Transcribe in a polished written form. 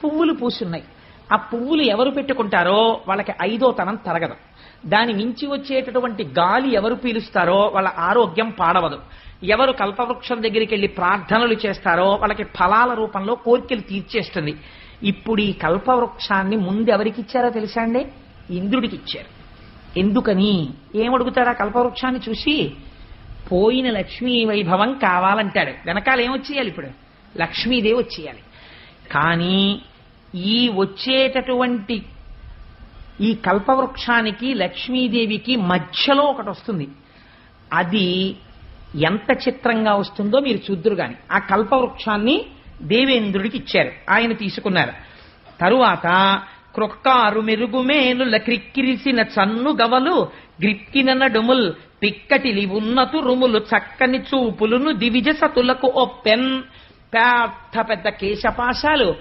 పువ్వులు పూసున్నాయి. ఆ పువ్వులు ఎవరు పెట్టుకుంటారో వాళ్ళకి ఐదో తనం తరగదు. దాని మించి వచ్చేటటువంటి గాలి ఎవరు పీలుస్తారో వాళ్ళ ఆరోగ్యం పాడవదు. ఎవరు కల్పవృక్షం దగ్గరికి వెళ్ళి ప్రార్థనలు చేస్తారో వాళ్ళకి ఫలాల రూపంలో కోరికలు తీర్చేస్తుంది. ఇప్పుడు ఈ కల్పవృక్షాన్ని ముందు ఎవరికి ఇచ్చారో తెలుసా అండి? ఇంద్రుడికి ఇచ్చారు. ఎందుకని? ఏమడుగుతాడు ఆ కల్పవృక్షాన్ని చూసి? పోయిన లక్ష్మీ వైభవం కావాలంటాడు. వెనకాల ఏమొచ్చేయాలి? ఇప్పుడు లక్ష్మీదేవి వచ్చేయాలి. కానీ ఈ వచ్చేటటువంటి ఈ కల్పవృక్షానికి లక్ష్మీదేవికి మధ్యలో ఒకటి వస్తుంది. అది ఎంత చిత్రంగా వస్తుందో మీరు చూద్దురు గాని. ఆ కల్పవృక్షాన్ని దేవేంద్రుడికి ఇచ్చారు. ఆయన తీసుకున్నారు. తరువాత క్రొక్కారు మెరుగుమేనుల క్రిక్కిరిసిన చన్ను గవలు గ్రిక్కిన నడుముల్ పిక్కటిలి ఉన్నతు రుములు చక్కని చూపులును దివిజ సతులకు ఒప్పెన్. పెద్ద పెద్ద కేశపాశాలు,